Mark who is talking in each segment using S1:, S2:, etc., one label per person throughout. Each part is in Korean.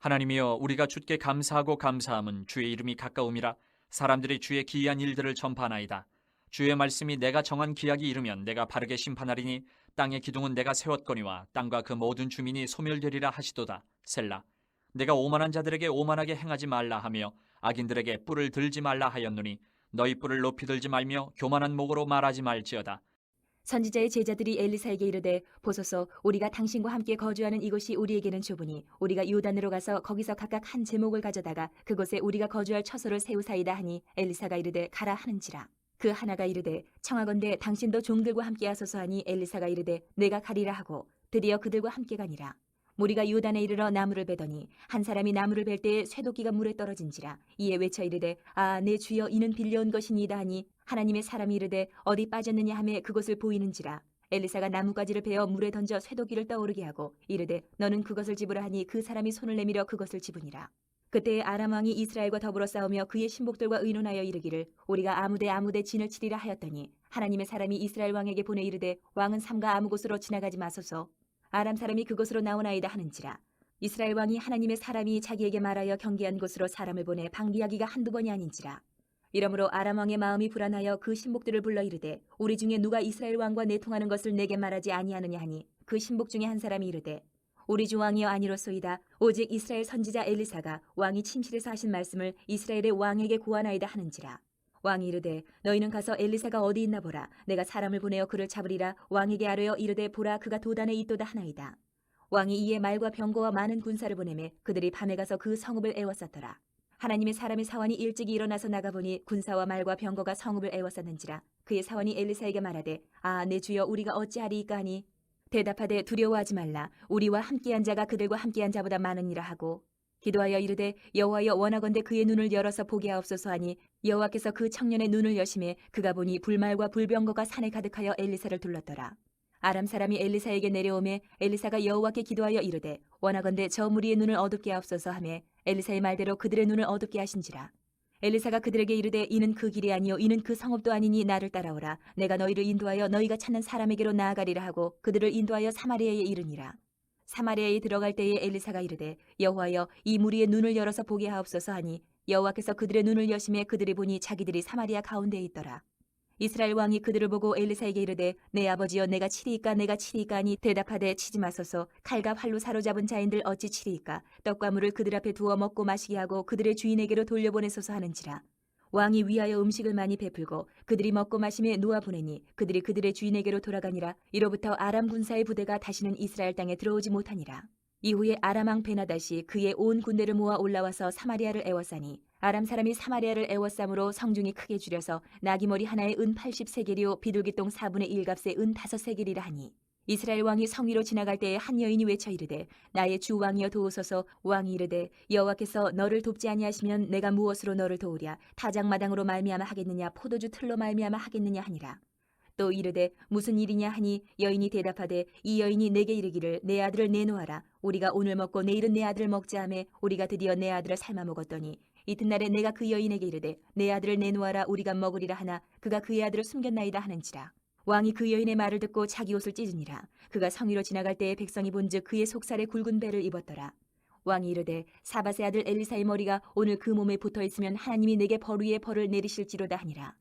S1: 하나님이여, 우리가 주께 감사하고 감사함은 주의 이름이 가까움이라. 사람들이 주의 기이한 일들을 전파하나이다. 주의 말씀이 내가 정한 기약이 이르면 내가 바르게 심판하리니 땅의 기둥은 내가 세웠거니와 땅과 그 모든 주민이 소멸되리라 하시도다. 셀라. 내가 오만한 자들에게 오만하게 행하지 말라 하며 악인들에게 뿔을 들지 말라 하였노니 너희 뿔을 높이 들지 말며 교만한 목으로 말하지 말지어다.
S2: 선지자의 제자들이 엘리사에게 이르되, 보소서, 우리가 당신과 함께 거주하는 이곳이 우리에게는 좁으니 우리가 요단으로 가서 거기서 각각 한 제목을 가져다가 그곳에 우리가 거주할 처소를 세우사이다 하니, 엘리사가 이르되 가라 하는지라. 그 하나가 이르되, 청하건대 당신도 종들과 함께 하소서 하니, 엘리사가 이르되 내가 가리라 하고 드디어 그들과 함께 가니라. 무리가 요단에 이르러 나무를 베더니 한 사람이 나무를 벨 때에 쇠도끼가 물에 떨어진지라. 이에 외쳐 이르되, 아, 내 주여, 이는 빌려온 것이니이다 하니, 하나님의 사람이 이르되 어디 빠졌느냐 하매 그것을 보이는지라. 엘리사가 나뭇가지를 베어 물에 던져 쇠도끼를 떠오르게 하고 이르되, 너는 그것을 집으라 하니 그 사람이 손을 내밀어 그것을 집으니라. 그때에 아람 왕이 이스라엘과 더불어 싸우며 그의 신복들과 의논하여 이르기를, 우리가 아무데 진을 치리라 하였더니, 하나님의 사람이 이스라엘 왕에게 보내 이르되, 왕은 삼가 아무 곳으로 지나가지 마소서. 아람 사람이 그곳으로 나오나이다 하는지라. 이스라엘 왕이 하나님의 사람이 자기에게 말하여 경계한 곳으로 사람을 보내 방비하기가 한두 번이 아닌지라. 이러므로 아람 왕의 마음이 불안하여 그 신복들을 불러 이르되, 우리 중에 누가 이스라엘 왕과 내통하는 것을 내게 말하지 아니하느냐 하니, 그 신복 중에 한 사람이 이르되, 우리 주 왕이여 아니로소이다. 오직 이스라엘 선지자 엘리사가 왕이 침실에서 하신 말씀을 이스라엘의 왕에게 고하나이다 하는지라. 왕이 이르되, 너희는 가서 엘리사가 어디 있나 보라. 내가 사람을 보내어 그를 잡으리라. 왕에게 아뢰어 이르되, 보라, 그가 도단에 있도다 하나이다. 왕이 이에 말과 병거와 많은 군사를 보내매 그들이 밤에 가서 그 성읍을 에워쌌더라. 하나님의 사람의 사환이 일찍이 일어나서 나가보니 군사와 말과 병거가 성읍을 에워쌌는지라. 그의 사환이 엘리사에게 말하되, 아, 내 주여, 우리가 어찌하리이까 하니, 대답하되, 두려워하지 말라. 우리와 함께한 자가 그들과 함께한 자보다 많으니라 하고, 기도하여 이르되, 여호와여, 원하건대 그의 눈을 열어서 보게 하옵소서 하니, 여호와께서 그 청년의 눈을 여심해 그가 보니 불말과 불병거가 산에 가득하여 엘리사를 둘렀더라. 아람 사람이 엘리사에게 내려오매 엘리사가 여호와께 기도하여 이르되, 원하건대 저 무리의 눈을 어둡게 하옵소서 하매 엘리사의 말대로 그들의 눈을 어둡게 하신지라. 엘리사가 그들에게 이르되, 이는 그 길이 아니요 이는 그 성읍도 아니니 나를 따라오라. 내가 너희를 인도하여 너희가 찾는 사람에게로 나아가리라 하고 그들을 인도하여 사마리아에 이르니라. 사마리아에 들어갈 때에 엘리사가 이르되, 여호와여, 이 무리의 눈을 열어서 보게 하옵소서 하니, 여호와께서 그들의 눈을 여심해 그들이 보니 자기들이 사마리아 가운데에 있더라. 이스라엘 왕이 그들을 보고 엘리사에게 이르되, 내 아버지여, 내가 치리이까 하니, 대답하되, 치지 마소서. 칼과 활로 사로잡은 자인들 어찌 치리이까. 떡과 물을 그들 앞에 두어 먹고 마시게 하고 그들의 주인에게로 돌려보내소서 하는지라. 왕이 위하여 음식을 많이 베풀고 그들이 먹고 마심에 놓아 보내니 그들이 그들의 주인에게로 돌아가니라. 이로부터 아람 군사의 부대가 다시는 이스라엘 땅에 들어오지 못하니라. 이후에 아람 왕 베나다시 그의 온 군대를 모아 올라와서 사마리아를 에워싸니, 아람 사람이 사마리아를 에워싸므로 성중이 크게 줄여서 나귀머리 하나에 은 80세겔이요 비둘기똥 4분의 1값에 은 5세겔이라 하니, 이스라엘 왕이 성 위로 지나갈 때에 한 여인이 외쳐 이르되, 나의 주 왕이여 도우소서. 왕이 이르되, 여호와께서 너를 돕지 아니하시면 내가 무엇으로 너를 도우랴. 타작마당으로 말미암아 하겠느냐, 포도주 틀로 말미암아 하겠느냐 하니라. 또 이르되, 무슨 일이냐 하니, 여인이 대답하되, 이 여인이 내게 이르기를, 내 아들을 내놓아라. 우리가 오늘 먹고 내일은 내 아들을 먹자 하매 우리가 드디어 내 아들을 삶아 먹었더니, 이튿날에 내가 그 여인에게 이르되, 내 아들을 내놓아라. 우리가 먹으리라 하나 그가 그의 아들을 숨겼나이다 하는지라. 왕이 그 여인의 말을 듣고 자기 옷을 찢으니라. 그가 성 위로 지나갈 때에 백성이 본즉 그의 속살에 굵은 배를 입었더라. 왕이 이르되, 사밧의 아들 엘리사의 머리가 오늘 그 몸에 붙어 있으면 하나님이 내게 벌 위에 벌을 내리실지로다 하니라.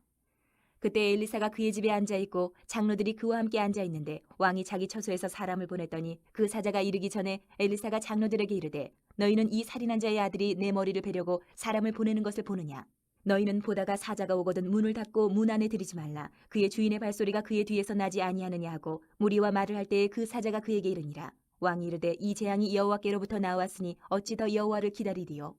S2: 그때 엘리사가 그의 집에 앉아있고 장로들이 그와 함께 앉아있는데, 왕이 자기 처소에서 사람을 보냈더니 그 사자가 이르기 전에 엘리사가 장로들에게 이르되, 너희는 이 살인한 자의 아들이 내 머리를 베려고 사람을 보내는 것을 보느냐. 너희는 보다가 사자가 오거든 문을 닫고 문 안에 들이지 말라. 그의 주인의 발소리가 그의 뒤에서 나지 아니하느냐 하고 무리와 말을 할 때에 그 사자가 그에게 이르니라. 왕이 이르되, 이 재앙이 여호와께로부터 나왔으니 어찌 더 여호와를 기다리리요.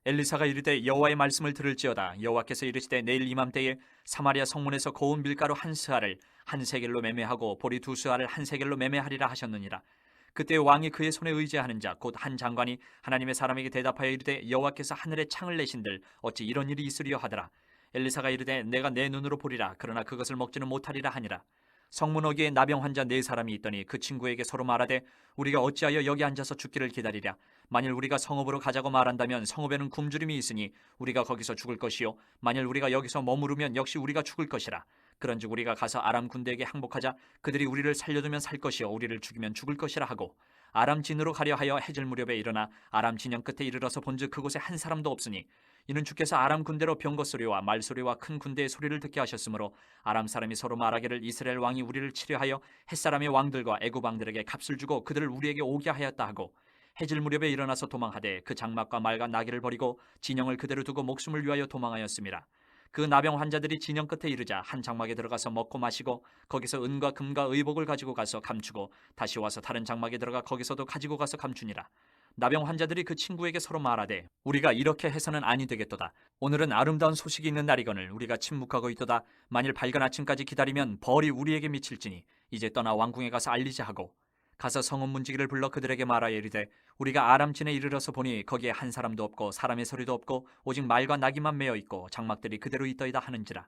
S1: 엘리사가 이르되, 여호와의 말씀을 들을지어다. 여호와께서 이르시되, 내일 이맘때에 사마리아 성문에서 고운 밀가루 한 스아를 한 세겔로 매매하고 보리 두 스아를 한 세겔로 매매하리라 하셨느니라. 그때 왕이 그의 손에 의지하는 자 곧 한 장관이 하나님의 사람에게 대답하여 이르되, 여호와께서 하늘에 창을 내신들 어찌 이런 일이 있으리요 하더라. 엘리사가 이르되, 내가 내 눈으로 보리라. 그러나 그것을 먹지는 못하리라 하니라. 성문 어귀에 나병 환자 4사람이 있더니 그 친구에게 서로 말하되, 우리가 어찌하여 여기 앉아서 죽기를 기다리랴. 만일 우리가 성읍으로 가자고 말한다면 성읍에는 굶주림이 있으니 우리가 거기서 죽을 것이요, 만일 우리가 여기서 머무르면 역시 우리가 죽을 것이라. 그런즉 우리가 가서 아람 군대에게 항복하자. 그들이 우리를 살려두면 살 것이요 우리를 죽이면 죽을 것이라 하고, 아람 진으로 가려 하여 해질 무렵에 일어나 아람 진영 끝에 이르러서 본즉 그곳에 한 사람도 없으니 이는 주께서 아람 군대로 병거 소리와 말소리와 큰 군대의 소리를 듣게 하셨으므로 아람 사람이 서로 말하기를 이스라엘 왕이 우리를 치려하여 햇사람의 왕들과 애굽 왕들에게 값을 주고 그들을 우리에게 오게 하였다 하고 해질 무렵에 일어나서 도망하되 그 장막과 말과 나귀를 버리고 진영을 그대로 두고 목숨을 위하여 도망하였습니다. 그 나병 환자들이 진영 끝에 이르자 한 장막에 들어가서 먹고 마시고 거기서 은과 금과 의복을 가지고 가서 감추고 다시 와서 다른 장막에 들어가 거기서도 가지고 가서 감추니라. 나병 환자들이 그 친구에게 서로 말하되 우리가 이렇게 해서는 아니 되겠도다. 오늘은 아름다운 소식이 있는 날이거늘 우리가 침묵하고 있도다. 만일 밝은 아침까지 기다리면 벌이 우리에게 미칠지니 이제 떠나 왕궁에 가서 알리자 하고 가서 성읍 문지기를 불러 그들에게 말하여 이르되 우리가 아람진에 이르러서 보니 거기에 한 사람도 없고 사람의 소리도 없고 오직 말과 나귀만 메어 있고 장막들이 그대로 있더이다 하는지라.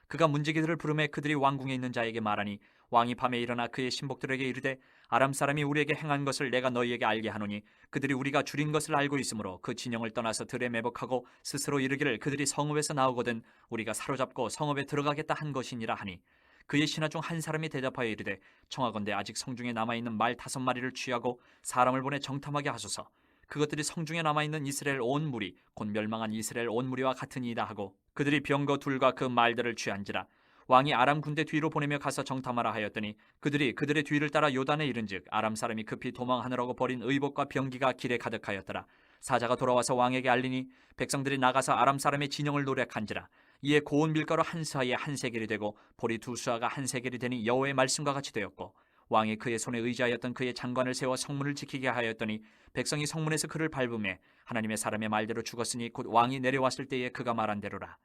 S1: 그가 문지기들을 부르매 그들이 왕궁에 있는 자에게 말하니 왕이 밤에 일어나 그의 신복들에게 이르되 아람 사람이 우리에게 행한 것을 내가 너희에게 알게 하노니 그들이 우리가 줄인 것을 알고 있으므로 그 진영을 떠나서 들에 매복하고 스스로 이르기를 그들이 성읍에서 나오거든 우리가 사로잡고 성읍에 들어가겠다 한 것이니라 하니 그의 신하 중 한 사람이 대답하여 이르되 청하건대 아직 성중에 남아있는 말 5마리를 취하고 사람을 보내 정탐하게 하소서. 그것들이 성중에 남아있는 이스라엘 온 무리 곧 멸망한 이스라엘 온 무리와 같으니이다 하고 그들이 병거 둘과 그 말들을 취한지라. 왕이 아람 군대 뒤로 보내며 가서 정탐하라 하였더니 그들이 그들의 뒤를 따라 요단에 이른즉 아람 사람이 급히 도망하느라고 버린 의복과 병기가 길에 가득하였더라. 사자가 돌아와서 왕에게 알리니 백성들이 나가서 아람 사람의 진영을 노략한지라. 이에 고운 밀가루 한 스하에 한 세겔이 되고 보리 2수하가 한 세겔이 되니 여호와의 말씀과 같이 되었고 왕이 그의 손에 의지하였던 그의 장관을 세워 성문을 지키게 하였더니 백성이 성문에서 그를 밟음에 하나님의 사람의 말대로 죽었으니 곧 왕이 내려왔을 때에 그가 말한 대로라.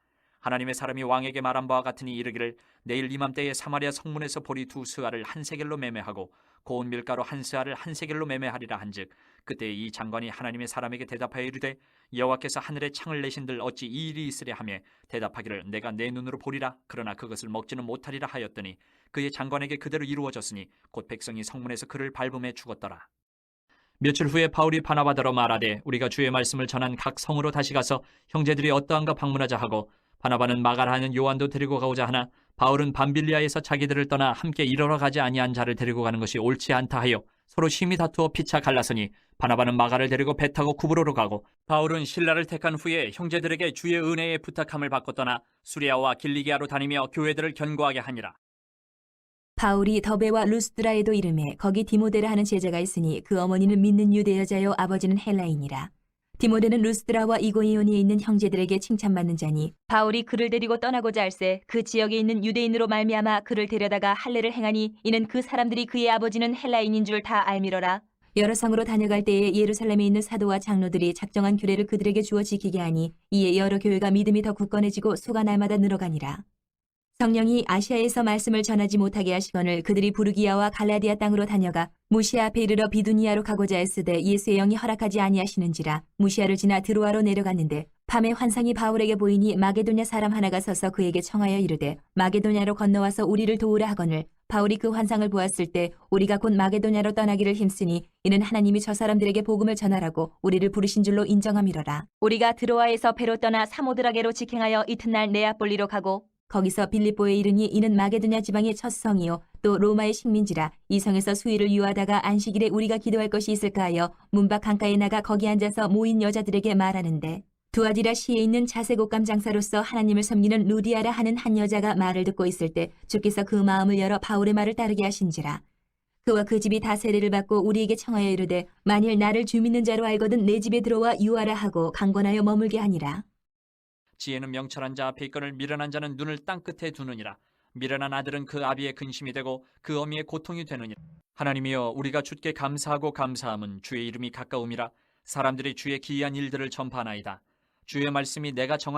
S1: 하나님의 사람이 왕에게 말한 바와 같으니 이르기를 내일 이맘때에 사마리아 성문에서 보리 2스아를 한 세겔로 매매하고 고운 밀가루 한 스아를 한 세겔로 매매하리라 한즉 그때 이 장관이 하나님의 사람에게 대답하여 이르되 여호와께서 하늘에 창을 내신들 어찌 이 일이 있으랴 하며 대답하기를 내가 내 눈으로 보리라 그러나 그것을 먹지는 못하리라 하였더니 그의 장관에게 그대로 이루어졌으니 곧 백성이 성문에서 그를 밟음에 죽었더라. 며칠 후에 바울이 바나바더러 말하되 우리가 주의 말씀을 전한 각 성으로 다시 가서 형제들이 어떠한가 방문하자 하고 바나바는 마가라 하는 요한도 데리고 가고자 하나 바울은 밤빌리아에서 자기들을 떠나 함께 일하러 가지 아니한 자를 데리고 가는 것이 옳지 않다 하여 서로 심히 다투어 피차 갈라서니 바나바는 마가를 데리고 배 타고 구브로로 가고 바울은 실라를 택한 후에 형제들에게 주의 은혜에 부탁함을 받고 떠나 수리아와 길리기아로 다니며 교회들을 견고하게 하니라.
S2: 바울이 더베와 루스드라에도 이름에 거기 디모데라 하는 제자가 있으니 그 어머니는 믿는 유대 여자요 아버지는 헬라인이라. 디모데는 루스드라와 이고니온에 있는 형제들에게 칭찬받는 자니 바울이 그를 데리고 떠나고자 할새 그 지역에 있는 유대인으로 말미암아 그를 데려다가 할례를 행하니 이는 그 사람들이 그의 아버지는 헬라인인 줄 다 알미러라. 여러 성으로 다녀갈 때에 예루살렘에 있는 사도와 장로들이 작정한 규례를 그들에게 주어 지키게 하니 이에 여러 교회가 믿음이 더 굳건해지고 수가 날마다 늘어가니라. 성령이 아시아에서 말씀을 전하지 못하게 하시거늘 그들이 부르기아와 갈라디아 땅으로 다녀가 무시아 앞에 이르러 비두니아로 가고자 했으되 예수의 영이 허락하지 아니하시는지라. 무시아를 지나 드로아로 내려갔는데 밤에 환상이 바울에게 보이니 마게도냐 사람 하나가 서서 그에게 청하여 이르되 마게도냐로 건너와서 우리를 도우라 하거늘 바울이 그 환상을 보았을 때 우리가 곧 마게도냐로 떠나기를 힘쓰니 이는 하나님이 저 사람들에게 복음을 전하라고 우리를 부르신 줄로 인정함이로라. 우리가 드로아에서 배로 떠나 사모드라게로 직행하여 이튿날 네아폴리로 가고 거기서 빌립보에 이르니 이는 마게도냐 지방의 첫 성이요 또 로마의 식민지라. 이 성에서 수일을 유하다가 안식일에 우리가 기도할 것이 있을까 하여 문밖 강가에 나가 거기 앉아서 모인 여자들에게 말하는데 두아디라 시에 있는 자색옷감 장사로서 하나님을 섬기는 루디아라 하는 한 여자가 말을 듣고 있을 때 주께서 그 마음을 열어 바울의 말을 따르게 하신지라. 그와 그 집이 다 세례를 받고 우리에게 청하여 이르되 만일 나를 주 믿는 자로 알거든 내 집에 들어와 유하라 하고 강권하여 머물게 하니라.
S1: 지혜는 명철한 자 앞에 있거늘 미련한 자는 눈을 땅 끝에 두느니라. 미련한 아들은 그 아비의 근심이 되고 그 어미의 고통이 되느니라. 하나님이여 우리가 주께 감사하고 감사함은 주의 이름이 가까움이라. 사람들이 주의 기이한 일들을 전파하나이다. 주의 말씀이 내가 정한